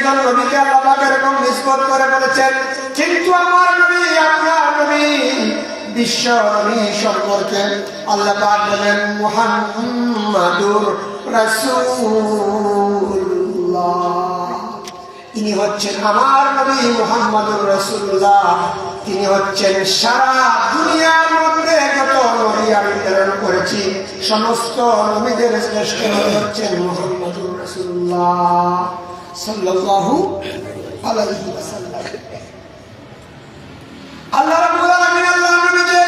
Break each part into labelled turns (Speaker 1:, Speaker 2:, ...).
Speaker 1: একজন নবীকে আল্লাহ পাক এরকম নিসবত করে বলেছেন, কিন্তু আমার নবী, আপনার নবী, বিশ্ব নবী সম্পর্কে আল্লাহ পাক বলেন মুহাম্মাদুর রাসূলুল্লাহ। তিনি হচ্ছেন আমার নবী মুহাম্মাদুর রাসূলুল্লাহ। তিনি হচ্ছেন সারা দুনিয়ার মধ্যে যত নবী আমি প্রেরণ করেছি সমস্ত নবীদের শ্রেষ্ঠ নবী হচ্ছেন মুহাম্মাদুর রাসূলুল্লাহ সাল্লাল্লাহু আলাইহি ওয়াসাল্লাম। আল্লাহ রাব্বুল আলামিন আল্লাহ নবীকে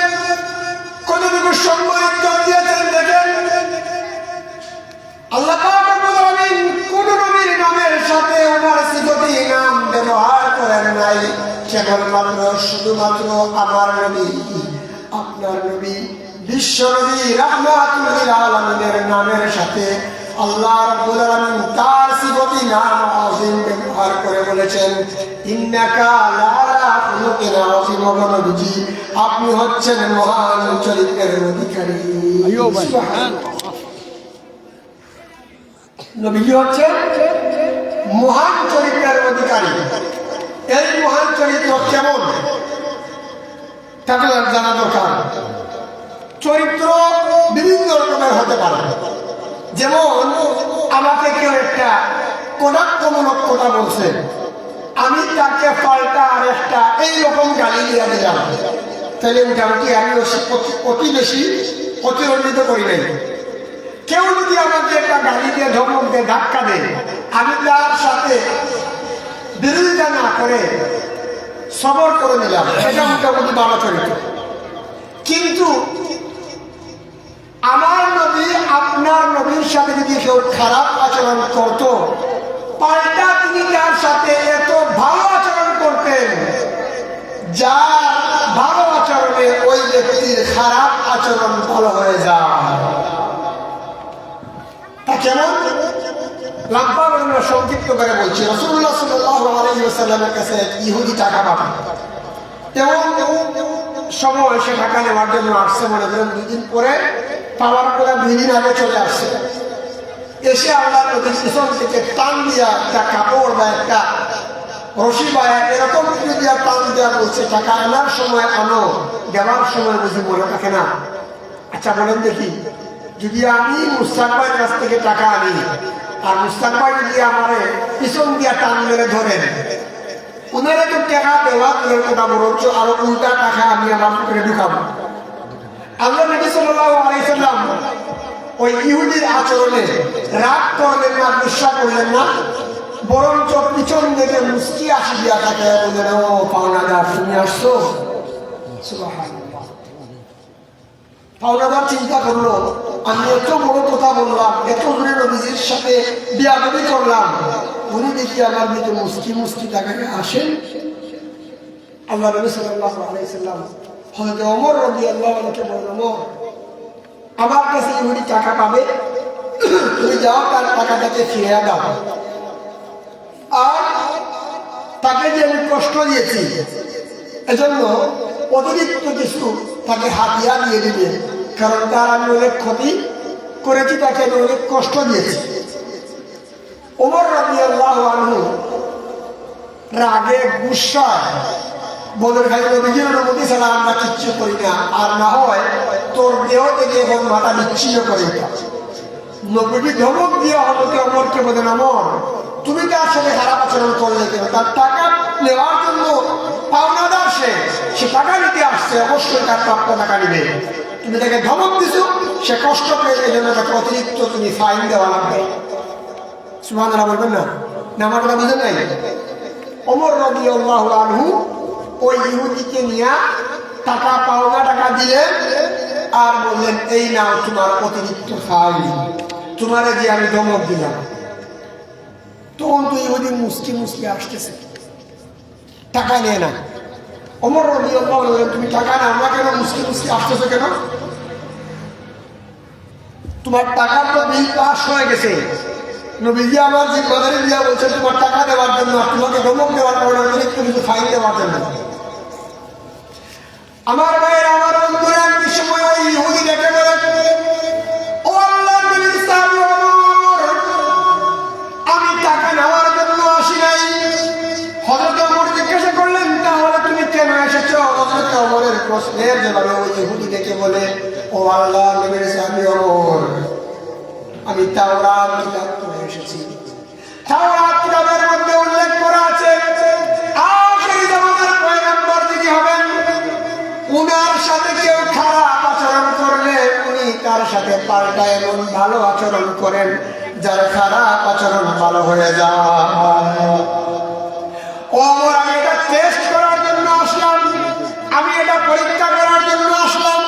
Speaker 1: কতটুকু সম্মানিত দিয়েছেন দেখেন। আল্লাহ পাক রব্বুল আলামিন কোন নবীর নামের সাথে ওনার সিফতি নাম ব্যবহার করেন নাই, কেবলমাত্র শুধুমাত্র আমার নবী, আপনার নবী, বিশ্ব নবী রাহমাতুল লিল আলামিনের নামের সাথে আল্লাহ রাব্বুল আলামিন তার সিফতি নাম আযীম ব্যবহার করে বলেছেন ইন্নাকা লাআলা খুলুকিন আযীম। নবীজি আপনি হচ্ছেন মহান চরিত্রের অধিকারী। সুবহানাল্লাহ। নবীজি হচ্ছেন মহান চরিত্রের অধিকারী। এই মহান চরিত্র কেমন তাকে জানা দরকার। চরিত্র বিভিন্ন রকমের হতে পারে। যেমন আমাকে কেউ একটা কটাক্ষমূলক কথা বলছে, আমি তাকে পাল্টা আর একটা এইরকম গালি দিয়ে দিলাম, তাহলে মোটামুটি আমি অতি বেশি অতিরঞ্জিত করি নাই। কেউ যদি আমাকে একটা গালি দিয়ে ধমক দিয়ে ধাক্কা দেয়, আমি তার সাথে বিরোধিতা না করে সবর করে নিলাম, এটা মোটামুটি ভালো চরিত্র। কিন্তু আমার নবী, আপনার নবীর সাথে যদি কেউ খারাপ আচরণ করত, পাল্টা তিনি তার সাথে এত ভালো আচরণ করতেন যা ভালো আচরণে ওই ব্যক্তির খারাপ আচরণ ভালো হয়ে যায়। তা কেমন? লম্বা সংক্ষিপ্ত করে বলছি। রাসূলুল্লাহ সাল্লাল্লাহু আলাইহি ওয়াসাল্লামের কাছে ইহুদি টাকা পাঠান, তেমন সময় সে টাকা নেওয়ার জন্য আসছে, মনে করেন 2 দিন পরে, পাওয়ার পরে 2 দিন আগে চলে আসছে। এসে আল্লাহ নবীর পিছন থেকে টান দিয়া একটা কাপড় বা একটা রশি বা এরকম কিছু দিয়া টান দেওয়া বলছে, টাকা আনার সময় আনো, দেওয়ার সময় বুঝি মনে থাকে না। আচ্ছা বলেন দেখি, যদি আমি মুস্তাক ভাইয়ের কাছ থেকে টাকা আনি আর মুস্তাক ভাই যদি আমার পিছন দিয়া টান মেরে ধরেন, উনারা তো টাকা দেওয়া দূরের কথা, বরঞ্চ আরো উল্টা টাকা আমি আমার পকেটে ঢুকাবো। আল্লাহ নবী সাল্লাল্লাহু আলাইহি সাল্লাম ওই ইহুদির আচরণে রাগ করলেন না, গুসা করলেন না, বরঞ্চ পিছন থেকে মুস্কি আসি দিয়া তাকে বললেন, ও পাওনাদার তুমি আসছো। সুবহানাল্লাহ। পাওনাদার চিন্তা করলো, আমি এত বড় কথা বললাম, এত দূরে নবীজির সাথে বিয়াদবি করলাম, উনি দেখি আমার দিকে মুস্কি মুস্কি তাকে আসেন। আল্লাহ নবী সাল্লাল্লাহু আলাইহি সাল্লাম হযরত ওমর রাদিয়াল্লাহু আনহুকে বললেন, ওমর আমার কাছে ইহুদি টাকা পাবে, তুমি যাও তার টাকাটাকে ফিরিয়ে দাও, আর তাকে যে আমি কষ্ট দিয়েছি এজন্য অতিরিক্ত কিছু তাকে হাতিয়া দিয়ে দিবে, কারণ তার আমি অনেক ক্ষতি করেছি, তাকে আমি অনেক কষ্ট দিয়েছি। ওমর রাদিয়াল্লাহু আনহু রাগে গুসায় বলে, খালি নবীজির অনুমতি ছাড়া আমরা কিচ্ছু করি না, আর না হয় তোর দেহ থেকে এখন মাথা বিচ্ছিন্ন করে দিতাম। নবীজি ধমক দিয়ে হজরত ওমরকে বলেন, ওমর তুমি তার সাথে খারাপ আচরণ করলে কেন? তার টাকা নেওয়ার জন্য পাওনাদার, সে টাকা নিতে আসছে, অবশ্যই তার প্রাপ্য টাকা নিবে। তুমি তাকে ধমক দিছো, সে কষ্ট পেয়ে, এই জন্য তাকে অতিরিক্ত তুমি ফাইন দেওয়া লাগবে। সুবহানাল্লাহ বলবেন না? আমার কথা বুঝেন নাই? ওমর রাদিয়াল্লাহু আনহু ওই ইহুদিকে নিয়ে টাকা পাওনা টাকা দিলেন আর বললেন, এই নাও তোমার অতিরিক্ত ফাইন, তোমারে যে আমি ধমক দিলাম। তখন তো ইহুদি মুস্কি মুস্কি আসতেছে, টাকা নেয় না। ওমর রাদিয়াল্লাহু আনহু বললেন, তুমি টাকা না, আমরা কেন মুস্কি মুস্কি আসতেছো কেন? তোমার টাকার তো বিল পাস হয়ে গেছে, নবীজি আমার জিম্মাদারি দিয়া বলছে তোমার টাকা দেওয়ার জন্য, তোমাকে ধমক দেওয়ার কারণে অতিরিক্ত কিছু ফাইন দেওয়ার জন্য। আমার ভাইয়ের, আমার বন্ধুরা, একটি সময় ওই ইহুদি ডেকে বলে, ও আল্লাহর নবী সাল্লাল্লাহু আলাইহি ওয়াসাল্লাম, আমি টাকা নেওয়ার জন্য আসি নাই, প্রশ্নের জবাবে ওই ইহুদি দেখে বলে, ও আল্লাহ নবীর সাহাবী ওমর, আমি তাওরাত কিতাব পড়ে এসেছি। তাওরাত কিতাবের মধ্যে উল্লেখ করা আছে আখির জামানার পয়গম্বর যিনি হবেন, উনার সাথে কেউ খারাপ আচরণ করলে উনি তার সাথে পাল্টা এমন ভালো আচরণ করেন যার খারাপ আচরণ ভালো হয়ে যায়। ওমর, আমি এটা টেস্ট করার জন্য আসলাম, আমি এটা পরীক্ষা করার জন্য আসলাম।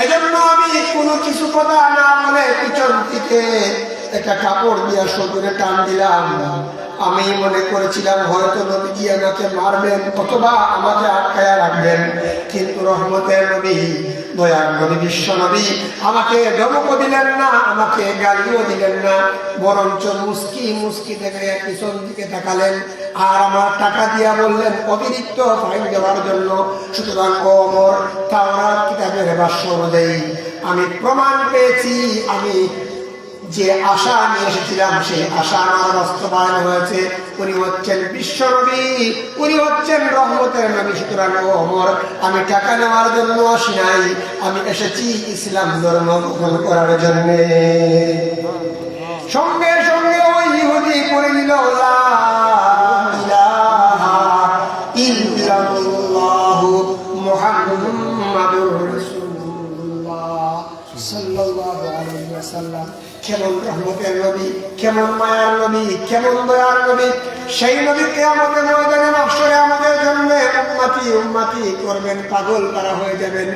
Speaker 1: এজন্য আমি কোনো কিছু কথা না বলে পিছন থেকে একটা কাপড় দিয়া শরীরে টান দিলাম। আমি মনে করেছিলাম হয়তো নবীজি আমাকে মারবেন অথবা আমাকে আটকায়া রাখবেন, কিন্তু রহমতের নবী, দয়ার নবী, বিশ্ব নবী আমাকে ধমকও দিলেন না, আমাকে গালিও দিলেন না, বরঞ্চ মুস্কি মুস্কি থেকে পিছন দিকে তাকালেন আর আমার টাকা দিয়া বললেন অতিরিক্ত ফাইন দেওয়ার জন্য। সুতরাং ওমর, তাওরাত কিতাবের ভাষ্য অনুযায়ী আমি প্রমাণ পেয়েছি, আমি যে আশা নিয়ে এসেছিলাম সেই আশা আমার বাস্তবায়ন হয়েছে। উনি হচ্ছেন বিশ্ব নবী, উনি হচ্ছেন রহমতের নবী। সুতরাং ওমর, আমি টাকা নেওয়ার জন্য আসি নাই, আমি এসেছি ইসলাম ধর্ম গ্রহণ করার জন্য। সঙ্গে সঙ্গে ওই ইহুদি পড়ে নিল লা ইলাহা ইল্লাল্লাহু মুহাম্মাদুর রাসূলুল্লাহ সাল্লাল্লাহু আলাইহি ওয়াসাল্লাম। কেমন রহমতের নবী, কেমন মায়ার নবী, কেমন দয়ার নবী। সেই নবীকে আমাদের ময়দানে মাহশরে আমাদের জন্য উম্মতি উম্মতি করবেন, পাগল করা হয়ে যাবেন।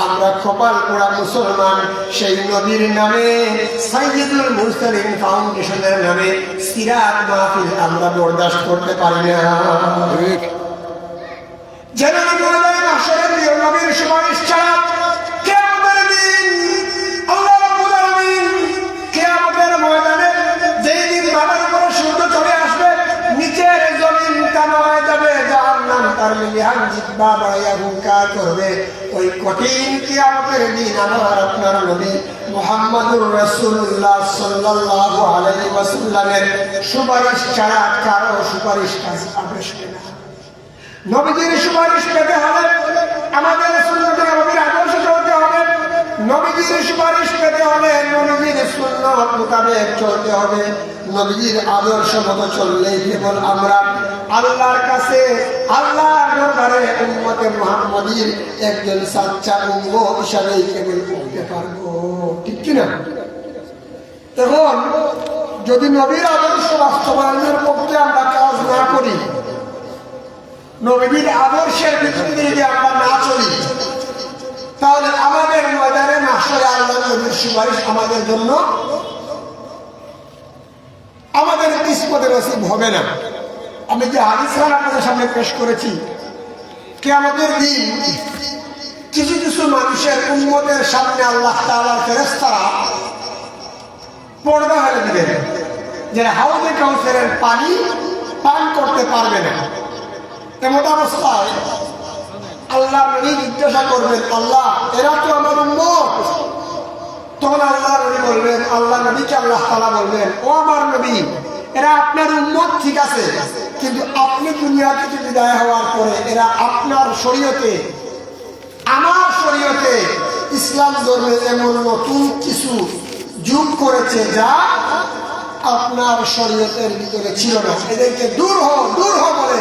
Speaker 1: আমরা কপাল পোড়া মুসলমান, সেই নবীর নামে সাইয়্যিদুল মুরসালিন ফাউন্ডেশনের নামে সিরাত মাহফিল আমরা বরদাস্ত করতে পারি না। যেন ময়দানে মাহশরে প্রিয় নবীর সুপারিশ ছাড়া কিয়ামতের দিন আল্লাহ রাব্বুল আলামিন কিয়ামতের ময়দানে যেই দিন মাথার উপরে সূর্য চলে আসবে, নিচের জমিন কানা হয়ে যাবে, জাহান্নাম তার মিলিহান জিহ্বা বাড়াইয়া হুঙ্কার করবে। ওই কঠিন কিয়ামতের দিন আমার আপনার নবী মুহাম্মাদুর রাসূলুল্লাহ সাল্লাল্লাহু আলাইহি ওয়াসাল্লামের সুপারিশ ছাড়া কারো সুপারিশ কাজে আসবে না। নবীজির সুপারিশ পেতে হলে আমাদের সুন্নতে নবীর আদর্শ চলতে হবে। নবীজির সুপারিশ পেতে হলে নবীজির সুন্নাত মোতাবেক চলতে হবে। নবীজির আদর্শ মতো চললেই কেবল আমরা আল্লাহর কাছে, আল্লাহর দরবারে উম্মতে মুহাম্মাদীর একজন সাচ্চা উম্মত হিসাবেই কেবল পৌঁছতে পারবো, ঠিক কিনা? এখন যদি নবীর আদর্শ বাস্তবায়নের পক্ষে আমরা কাজ না করি, নবীর আদর্শের ভিত্তিতে যদি আমরা না চলি, তাহলে আমাদের ময়দানে মাহশরে আল্লাহ নবীর সুপারিশ আমাদের জন্য, আমাদের কিসমতে নসিব হবে না। আমি যে হাদিস আপনাদের সামনে পেশ করেছি, কিয়ামতের দিন কিছু কিছু মানুষের উম্মতের সামনে আল্লাহ তাআলার ফেরেশতারা পর্দা ফেলে দিবেন, যে হাউজে কাউসারের পানি পান করতে পারবে না। এমন অবস্থায় আল্লাহ নবী জিজ্ঞাসা করবেন, আল্লাহ এরা তো আমার উম্মত। তখন আল্লাহ নবী বলবেন, আল্লাহ নবীকে আল্লাহ তাআলা বলবেন, ও আমার নবী, এরা আপনার উম্মত ঠিক আছে, কিন্তু আপনি দুনিয়া থেকে বিদায় হওয়ার পরে এরা আপনার শরীয়তে, আমার শরীয়তে, ইসলাম ধর্মে এমন নতুন কিছু যোগ করেছে যা আপনার শরীয়তের ভিতরে ছিল না। এদেরকে দূর হ বলে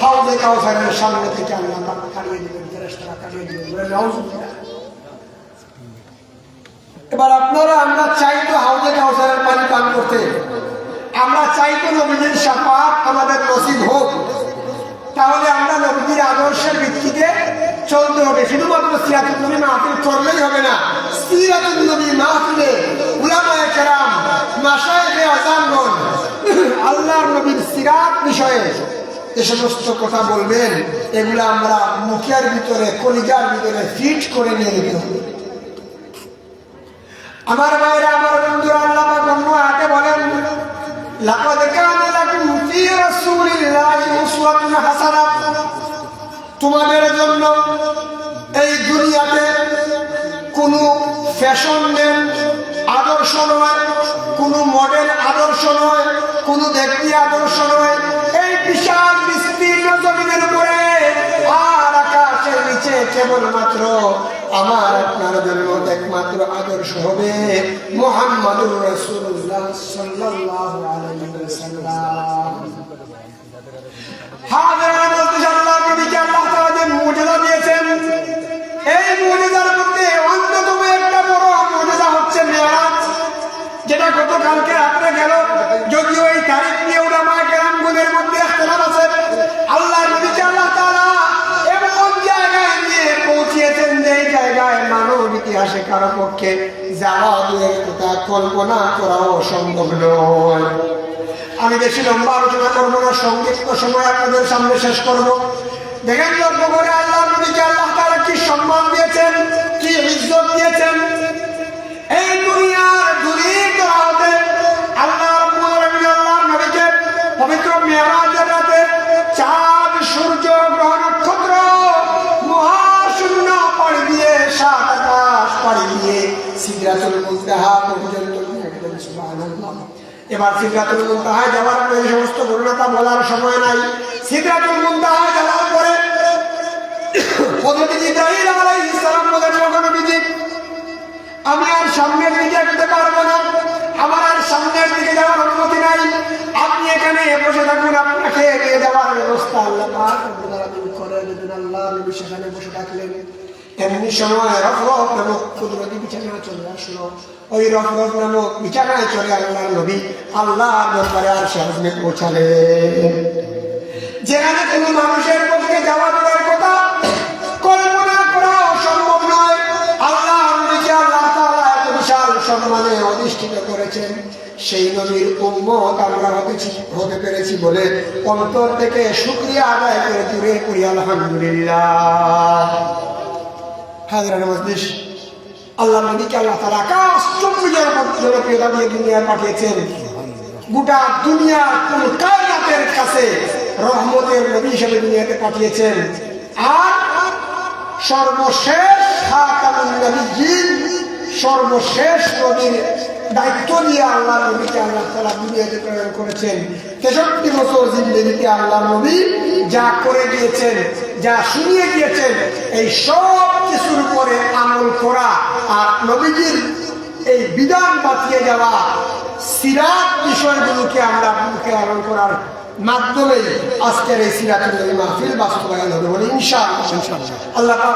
Speaker 1: হাউজে কাউসারের সামনে থেকে আল্লাহ কাটিয়ে দিবেন, ফেরেশতারা কাটিয়ে দিবেন। এবার আপনারা, আমরা চাই তো হাউজে কাউসারের পানি পান করতে, আমরা চাই তো নবীজির শাফাত আমাদের নসিব হোক। তাহলে আমরা নবীজির আদর্শের ভিত্তিতে চলতে হবে। শুধুমাত্র সিরাতুন নবী মাহফিল করলেই হবে না, সিরাতুন নবী মাহফিলে উলামায়ে কেরাম, মাশায়েখে আযমগণ আল্লাহর নবীর সিরাত বিষয়ে যে সমস্ত কথা বলবেন, এগুলো আমরা মুখের ভিতরে, কলিজার ভিতরে ফিট করে নিয়ে নিতে হবে। আমার ভাইরা, আমার বন্ধুরা, আল্লাহ পাক অন্য আয়াতে বলেন, লাকাদ কানা লাকুম ফী রাসূলিল্লাহি উসওয়াতুন হাসানাহ, তোমাদের জন্য এই দুনিয়াতে কোনো ফ্যাশন আদর্শ নয়, কোনো মডেল আদর্শ নয়, কোনো ব্যক্তি আদর্শ নয়। এই বিশাল বিস্তীর্ণ জমিনের উপরে আর আকাশের নিচে কেবলমাত্র আমার আপনার জন্য একমাত্র আদর্শ হবে মুহাম্মাদুর রাসূলুল্লাহ সাল্লাল্লাহু আলাইহি ওয়াসাল্লাম। হাজার বলতে আল্লাহ নবীকে আল্লাহ তাআলা যে মুজিজা দিয়েছেন, এই মুজিজার মধ্যে অন্যতম একটা বড় মুজিজা হচ্ছে মেরাজ, যেটা গতকালকে রাত্রে গেল। যদিও এই তারিখ নিয়ে উলামায়ে কেরামগণের মধ্যে ইখতিলাফ আছে। আল্লাহ নবীকে আল্লাহ তাআলা এমন জায়গায় নিয়ে পৌঁছিয়েছেন যে জায়গায় মানব ইতিহাসে কারো পক্ষে যাওয়া দুয়ের কথা কল্পনা করাও সম্ভব নয়। আমি বেশি লম্বা আলোচনা করবো না, সংক্ষিপ্ত সময় আপনাদের সামনে শেষ করব। দেখেন লক্ষ্য করে আল্লাহ নবীকে আল্লাহ তাআলা কি সম্মান দিয়েছেন, কি ইজ্জত দিয়েছেন। এই দুনিয়ার দুনিত রাতে আল্লাহ রাব্বুল আলামিন আল্লাহ নবীকে পবিত্র মেরাজের রাতে চাঁদ, সূর্য, গ্রহ, নক্ষত্র, মহাশূন্য পাড়ি দিয়ে, সাত আকাশ পাড়ি দিয়ে সিদরাতুল মুনতাহা পর্যন্ত নিয়ে গেলেন। সুবহানাল্লাহ। এবার সিদরাতুল মুনতাহায় যাওয়ার পরে এই সমস্ত ঘটনা বলার সময় নাই। সিদরাতুল মুনতাহায় যাওয়ার পরে হযরত জিবরাইল আলাইহিস সালাম বলেন, নবীজি আমি আর সামনের দিকে যেতে পারবো না, আমার আর সামনের দিকে যাওয়ার অনুমতি নাই, আপনি এখানে বসে থাকুন, আপনাকে নিয়ে যাওয়ার ব্যবস্থা আল্লাহ পাক করে দেবেন। আল্লাহ নবী সেখানে বসে থাকলেন। এমনি সময় রফরফ নামক কুদরতি বিছানা চলে আসলো। ওই রফরফ নামক বিছানায় চলে আল্লাহ নবী আল্লাহর দরবারে আরশে আযমে পৌঁছালেন, যেখানে কোনো মানুষের পক্ষে যাওয়া দূরের কথা, কল্পনা করাও সম্ভব নয়। আল্লাহ নবীকে আল্লাহ তাআলা এত বিশাল সম্মানে অধিষ্ঠিত করেছেন। সেই নবীর উম্মত আমরা হতে পেরেছি বলে অন্তর থেকে শুকরিয়া আদায় করে জুড়ে করি আলহামদুলিল্লাহ। হাজরান মজলিস, আল্লাহ নবীকে আল্লাহ তাআলা আকাশ চুম্বকের মতো জনপ্রিয়তা দিয়ে দুনিয়ায় পাঠিয়েছেন। গোটা দুনিয়ার কোন কায়নাতের কাছে রহমতের নবী হিসেবে দুনিয়াতে পাঠিয়েছেন। আর সর্বশেষ খাতামুন নবিয়্যিন, সর্বশেষ নবীর দায়িত্ব দিয়ে আল্লাহ নবীকে আল্লাহ তাআলা দুনিয়াতে প্রেরণ করেছেন। 63 বছর জিন্দেগিতে আল্লাহ নবী যা করে গিয়েছেন, যা শুনিয়ে গিয়েছেন, এই সব কিছুর উপরে আমল করা আর নবীজির এই বিধান বাতিয়ে যাওয়া সিরাত বিষয়গুলোকে আমরা মুখে ধারণ করার মাধ্যমে আজকের এই সিরাতুল নবী মাহফিল বাস্তবায়ন হবে বলে ইনশাআল্লাহ। আল্লাহ